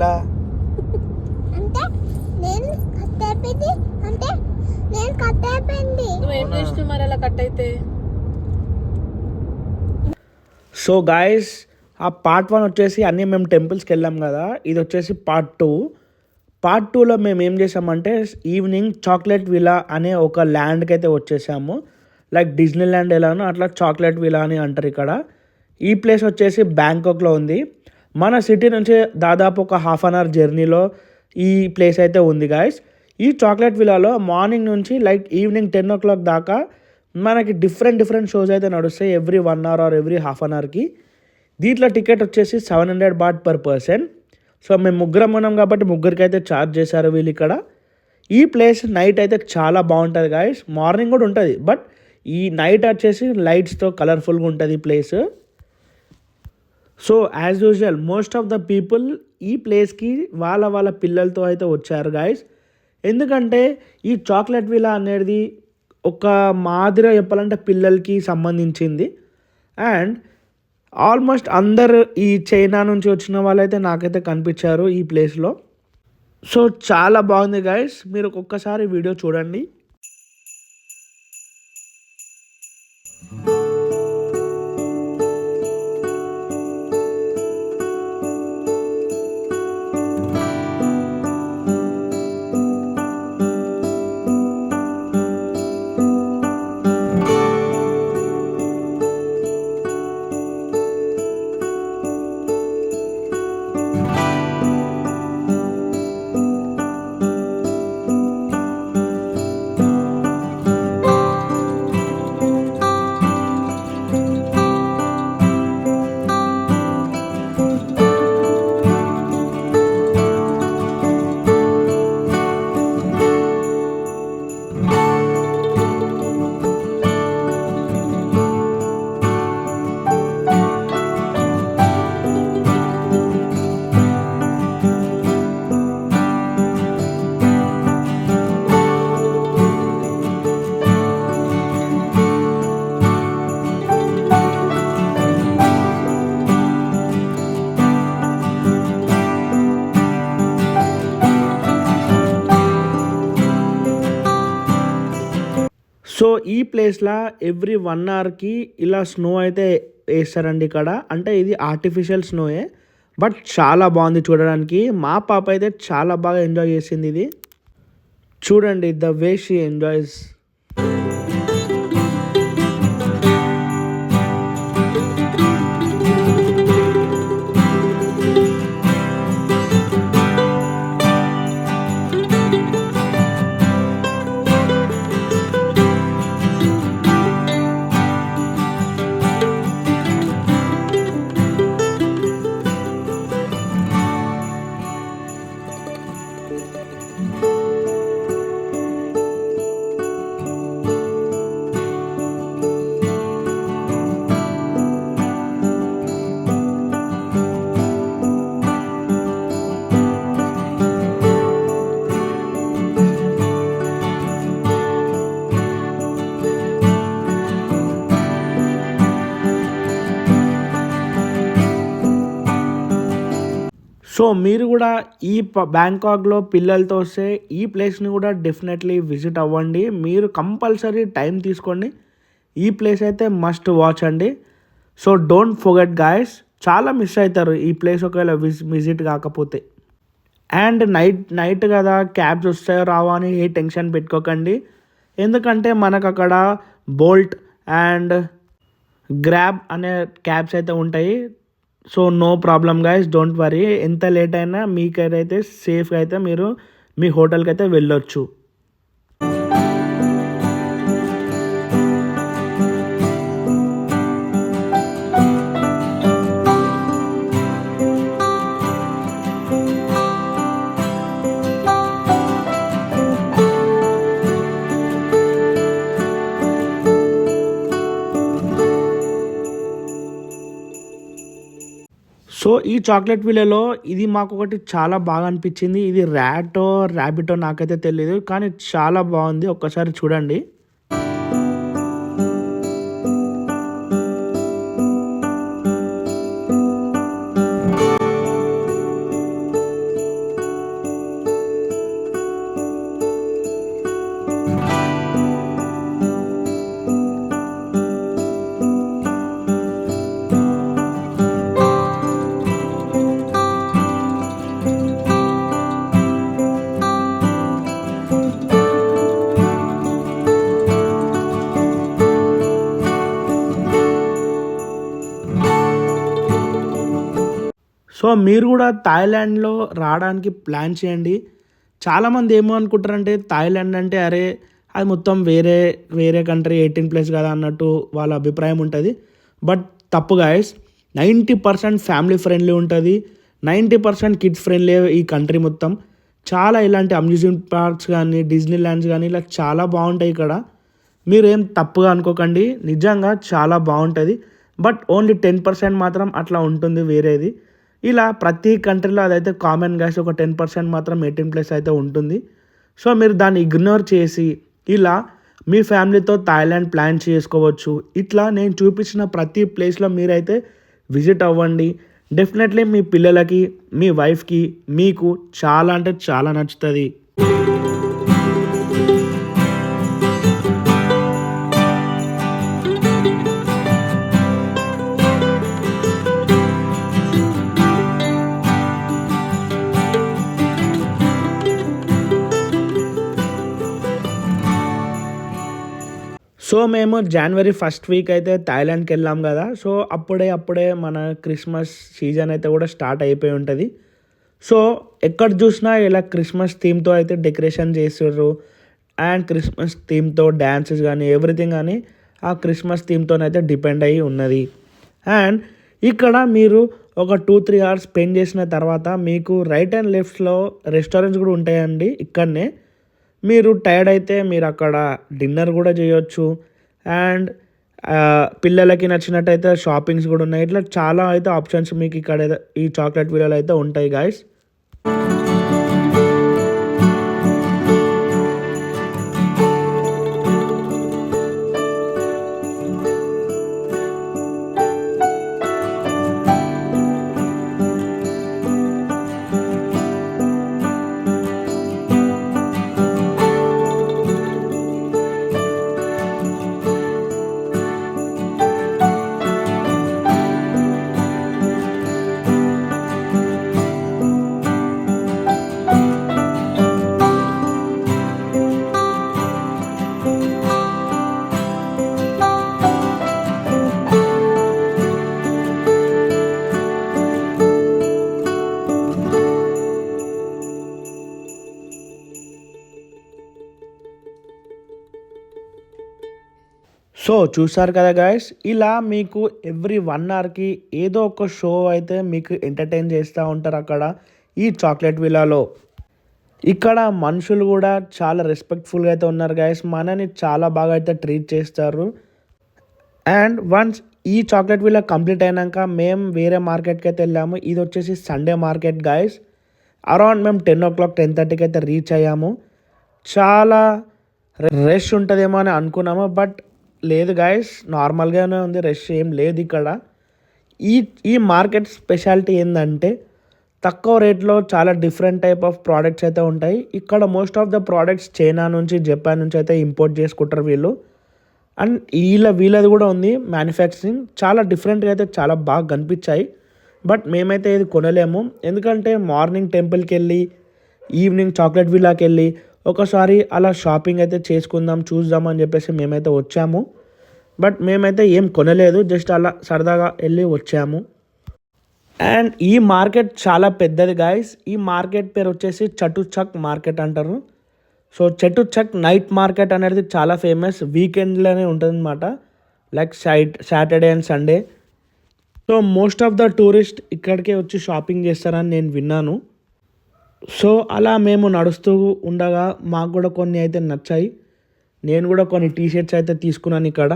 ఎలా? అంటే నేను కట్ అయిపోయింది అంటే నేను కట్ అయిపోయింది. నువ్వేం చేసినావు మరి అలా కట్ అయితే? సో గాయస్, ఆ పార్ట్ 1 వచ్చేసి అన్నీ మేము టెంపుల్స్కి వెళ్ళాం కదా. ఇది వచ్చేసి పార్ట్ 2. పార్ట్ 2లో మేము ఏం చేసామంటే ఈవినింగ్ చాక్లెట్ విలా అనే ఒక ల్యాండ్కి అయితే వచ్చేసాము. లైక్ డిజ్నీ ల్యాండ్ ఎలానో అట్లా చాక్లెట్ విలా అని అంటారు ఇక్కడ. ఈ ప్లేస్ వచ్చేసి బ్యాంకాక్లో ఉంది. మన సిటీ నుంచి దాదాపు ఒక హాఫ్ అన్ అవర్ జర్నీలో ఈ ప్లేస్ అయితే ఉంది గాయస్. ఈ చాక్లెట్ విలాలో మార్నింగ్ నుంచి లైక్ ఈవినింగ్ 10 o'clock దాకా మనకి డిఫరెంట్ షోస్ అయితే నడుస్తాయి every 1 hour or every half an అవర్కి. దీంట్లో టికెట్ వచ్చేసి 700 baht per person. సో మేము ముగ్గురం ఉన్నాం కాబట్టి ముగ్గురికి అయితే ఛార్జ్ చేశారు వీళ్ళు ఇక్కడ. ఈ ప్లేస్ నైట్ అయితే చాలా బాగుంటుంది గాయస్. మార్నింగ్ కూడా ఉంటుంది, బట్ ఈ నైట్ వచ్చేసి లైట్స్తో కలర్ఫుల్గా ఉంటుంది ఈ place. So as usual most of the people ఈ ప్లేస్కి వాళ్ళ పిల్లలతో అయితే వచ్చారు గాయస్. ఎందుకంటే ఈ చాక్లెట్ విలా అనేది ఒక మాదిరిగా చెప్పాలంటే పిల్లలకి సంబంధించింది. అండ్ ఆల్మోస్ట్ అందరు ఈ చైనా నుంచి వచ్చిన వాళ్ళైతే నాకైతే కనిపించారు ఈ ప్లేస్లో. సో చాలా బాగుంది గాయస్, మీరు ఒక్కసారి వీడియో చూడండి. సో ఈ ప్లేస్లో ఎవ్రీ 1 hourకి ఇలా స్నో అయితే వేస్తారండి ఇక్కడ. అంటే ఇది ఆర్టిఫిషియల్ స్నోయే, బట్ చాలా బాగుంది చూడడానికి. మా పాప అయితే చాలా బాగా ఎంజాయ్ చేసింది ఇది. చూడండి the way she enjoys. So మీరు కూడా ఈ బ్యాంకాక్లో పిల్లలతో వస్తే ఈ ప్లేస్ని కూడా డెఫినెట్లీ విజిట్ అవ్వండి. మీరు కంపల్సరీ టైం తీసుకోండి. ఈ ప్లేస్ అయితే మస్ట్ వాచ్ అండి. సో డోంట్ ఫర్గెట్ గాయస్, చాలా మిస్ అవుతారు ఈ ప్లేస్ ఒకవేళ విజిట్ కాకపోతే. అండ్ నైట్ కదా, క్యాబ్స్ వస్తాయో రావో అని ఏ టెన్షన్ పెట్టుకోకండి. ఎందుకంటే మనకు అక్కడ బోల్ట్ అండ్ గ్రాబ్ అనే క్యాబ్స్ అయితే ఉంటాయి. So no problem guys, don't worry. ఎంత లేట్ అయినా మీకైతే సేఫ్గా అయితే మీరు మీ హోటల్కి అయితే వెళ్ళొచ్చు. సో ఈ చాక్లెట్ విలేలో ఇది మాకు ఒకటి చాలా బాగా అనిపించింది. ఇది ర్యాబిటో నాకైతే తెలియదు, కానీ చాలా బాగుంది. ఒక్కసారి చూడండి. సో మీరు కూడా థాయిలాండ్లో రావడానికి ప్లాన్ చేయండి. చాలామంది ఏమో అనుకుంటారంటే థాయిలాండ్ అంటే అరే అది మొత్తం వేరే వేరే కంట్రీ 18+ కదా అన్నట్టు వాళ్ళ అభిప్రాయం ఉంటుంది. బట్ తప్పు గాయస్. 90% ఫ్యామిలీ ఫ్రెండ్లీ ఉంటుంది, 90% కిడ్స్ ఫ్రెండ్లీ ఈ కంట్రీ మొత్తం. చాలా ఇలాంటి అమ్యూజ్మెంట్ పార్క్స్ కానీ డిజ్నీ ల్యాండ్స్ కానీ ఇలా చాలా బాగుంటాయి ఇక్కడ. మీరు ఏం తప్పుగా అనుకోకండి, నిజంగా చాలా బాగుంటుంది. బట్ ఓన్లీ 10% మాత్రం అట్లా ఉంటుంది వేరేది. ఇలా ప్రతి కంట్రీలో అదైతే కామన్ గాయస్, ఒక 10% మాత్రం 18+ అయితే ఉంటుంది. సో మీరు దాన్ని ఇగ్నోర్ చేసి ఇలా మీ ఫ్యామిలీతో థాయిలాండ్ ప్లాన్ చేసుకోవచ్చు. ఇట్లా నేను చూపించిన ప్రతి ప్లేస్లో మీరైతే విజిట్ అవ్వండి. డెఫినెట్లీ మీ పిల్లలకి, మీ వైఫ్కి, మీకు చాలా అంటే చాలా నచ్చుతుంది. సో మేము జనవరి 1st వీక్ అయితే థాయిలాండ్కి వెళ్ళాం కదా. సో అప్పుడే మన క్రిస్మస్ సీజన్ అయితే కూడా స్టార్ట్ అయిపోయి ఉంటుంది. సో ఎక్కడ చూసినా ఇలా క్రిస్మస్ థీమ్తో అయితే డెకరేషన్ చేస్తారు. అండ్ క్రిస్మస్ థీమ్తో డ్యాన్సెస్ కానీ ఎవ్రీథింగ్ కానీ ఆ క్రిస్మస్ థీమ్తోనైతే డిపెండ్ అయ్యి ఉన్నది. అండ్ ఇక్కడ మీరు ఒక 2-3 అవర్స్ స్పెండ్ చేసిన తర్వాత మీకు రైట్ అండ్ లెఫ్ట్లో రెస్టారెంట్స్ కూడా ఉంటాయండి. ఇక్కడనే మీరు టైర్డ్ అయితే మీరు అక్కడ డిన్నర్ కూడా చేయొచ్చు. అండ్ పిల్లలకి నచ్చినట్టయితే షాపింగ్స్ కూడా ఉన్నాయి. ఇట్లా చాలా అయితే ఆప్షన్స్ మీకు ఇక్కడ ఈ చాక్లెట్ విల్లాలో అయితే ఉంటాయి గాయస్. సో చూసారు కదా గాయస్, ఇలా మీకు ఎవ్రీ 1 అవర్కి ఏదో ఒక షో అయితే మీకు ఎంటర్టైన్ చేస్తూ ఉంటారు అక్కడ ఈ చాక్లెట్ విల్లాలో. ఇక్కడ మనుషులు కూడా చాలా రెస్పెక్ట్ఫుల్గా అయితే ఉన్నారు గాయస్. మనని చాలా బాగా అయితే ట్రీట్ చేస్తారు. అండ్ వన్స్ ఈ చాక్లెట్ విల్లా కంప్లీట్ అయినాక మేము వేరే మార్కెట్కి అయితే వెళ్ళాము. ఇది వచ్చేసి సండే మార్కెట్ గాయస్. అరౌండ్ మేము 10 o'clock 10:30కి అయితే రీచ్ అయ్యాము. చాలా రష్ ఉంటుందేమో అని అనుకున్నాము, బట్ లేదు గాయస్, నార్మల్గానే ఉంది, రష్ ఏం లేదు ఇక్కడ. ఈ మార్కెట్ స్పెషాలిటీ ఏంటంటే తక్కువ రేట్లో చాలా డిఫరెంట్ టైప్ ఆఫ్ ప్రోడక్ట్స్ అయితే ఉంటాయి. ఇక్కడ most of the products China నుంచి, జపాన్ నుంచి అయితే ఇంపోర్ట్ చేసుకుంటారు వీళ్ళు. అండ్ వీళ్ళది కూడా ఉంది మ్యానుఫ్యాక్చరింగ్. చాలా డిఫరెంట్గా అయితే చాలా బాగా కనిపించాయి. బట్ మేమైతే ఇది కొనలేము, ఎందుకంటే మార్నింగ్ టెంపుల్కి వెళ్ళి ఈవినింగ్ చాక్లెట్ విల్లాకి వెళ్ళి ఒకసారి అలా షాపింగ్ అయితే చేసుకుందాం, చూద్దాం అని చెప్పేసి మేమైతే వచ్చాము. బట్ మేమైతే ఏం కొనలేదు, జస్ట్ అలా సరదాగా వెళ్ళి వచ్చాము. అండ్ ఈ మార్కెట్ చాలా పెద్దది గాయస్. ఈ మార్కెట్ పేరు వచ్చేసి చటుచక్ మార్కెట్ అంటారు. సో చటుచక్ నైట్ మార్కెట్ అనేది చాలా ఫేమస్. వీకెండ్లోనే ఉంటుంది అనమాట, like Saturday and Sunday. So most of the tourist ఇక్కడికే వచ్చి షాపింగ్ చేస్తారని నేను విన్నాను. సో అలా మేము నడుస్తూ ఉండగా మాకు కూడా కొన్ని అయితే నచ్చాయి. నేను కూడా కొన్ని టీషర్ట్స్ అయితే తీసుకున్నాను ఇక్కడ.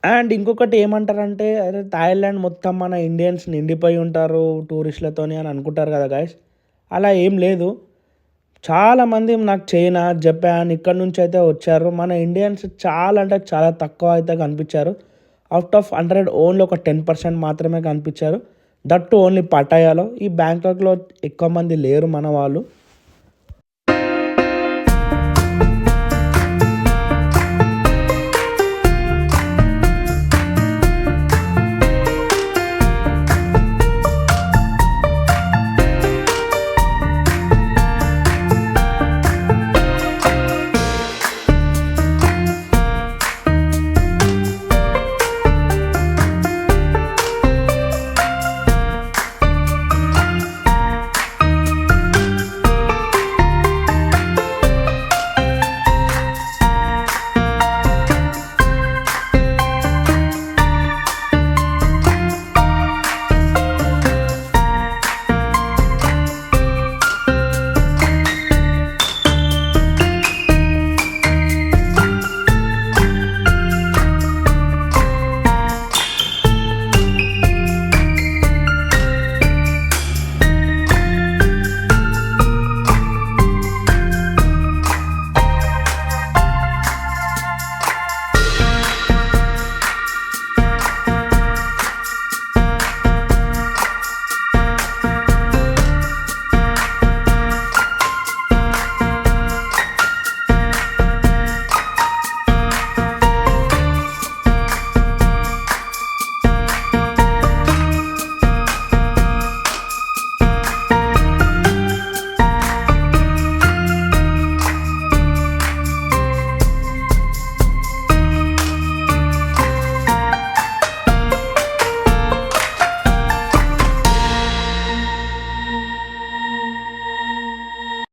అండ్ ఇంకొకటి ఏమంటారంటే అరే థాయిలాండ్ మొత్తం మన ఇండియన్స్ నిండిపోయి ఉంటారు టూరిస్టులతోని అని అనుకుంటారు కదా గాయస్. అలా ఏం లేదు. చాలామంది నాకు చైనా, జపాన్ ఇక్కడ నుంచి అయితే వచ్చారు. మన ఇండియన్స్ చాలా అంటే చాలా తక్కువ అయితే కనిపించారు. అవుట్ ఆఫ్ 100 ఓన్లీ ఒక 10% మాత్రమే కనిపించారు. దట్టు ఓన్లీ పటాయాలో. ఈ బ్యాంకాక్లో ఎక్కువ మంది లేరు మన వాళ్ళు.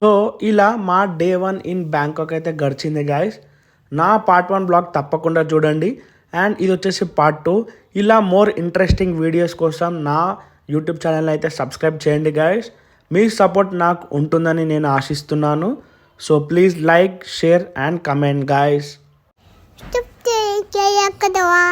సో ఇలా మా డే 1 ఇన్ బ్యాంకాక్ అయితే గడిచింది గాయస్. నా పార్ట్ 1 బ్లాగ్ తప్పకుండా చూడండి. అండ్ ఇది వచ్చేసి పార్ట్ 2. ఇలా మోర్ ఇంట్రెస్టింగ్ వీడియోస్ కోసం నా యూట్యూబ్ ఛానల్ అయితే సబ్స్క్రైబ్ చేయండి గాయస్. మీ సపోర్ట్ నాకు ఉంటుందని నేను ఆశిస్తున్నాను. So please like, share and comment guys. చెప్తే చేయక్కదవా